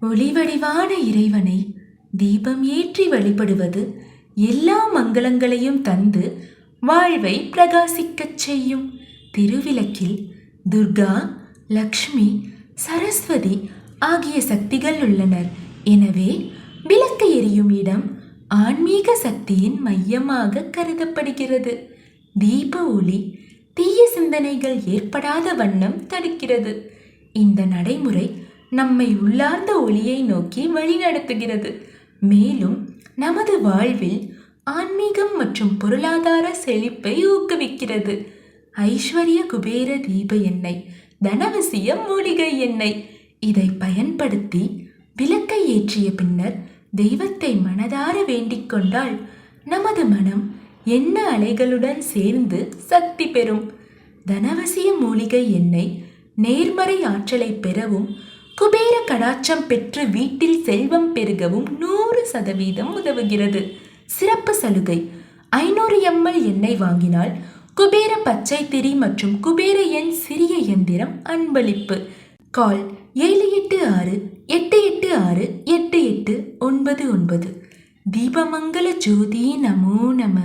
ஒளிவடிவான இறைவனை தீபம் ஏற்றி வழிபடுவது எல்லா மங்களங்களையும் தந்து வாழ்வை பிரகாசிக்கச் செய்யும். திருவிளக்கில் துர்கா, லக்ஷ்மி, சரஸ்வதி ஆகிய சக்திகள் உள்ளனர். எனவே விளக்கு எரியும் இடம் ஆன்மீக சக்தியின் மையமாக கருதப்படுகிறது. தீப ஒளி தீய சிந்தனைகள் ஏற்படாத வண்ணம் தடுக்கிறது. இந்த நடைமுறை நம்மை உள்ளார்ந்த ஒளியை நோக்கி வழிநடத்துகிறது. மேலும் நமது வாழ்வில் ஆன்மீகம் மற்றும் பொருளாதார செழிப்பை ஊக்குவிக்கிறது. ஐஸ்வர்ய குபேர தீப எண்ணெய், தனவசிய மூலிகை எண்ணெய். இதை பயன்படுத்தி விளக்கை ஏற்றிய பின்னர் தெய்வத்தை மனதார வேண்டிக் கொண்டால் நமது மனம் எண்ண அலைகளுடன் சேர்ந்து சக்தி பெறும். தனவசிய மூலிகை எண்ணெய் நேர்மறை ஆற்றலை பெறவும் குபேர கடாட்சம் பெற்று வீட்டில் செல்வம் பெருகவும் 100% உதவுகிறது. சிறப்பு சலுகை: 500 ml எண்ணெய் வாங்கினால் குபேர பச்சை திரி மற்றும் குபேர எண் சிறிய இயந்திரம் அன்பளிப்பு. கால் 7868868899. தீபமங்கல ஜோதி நமோ நம.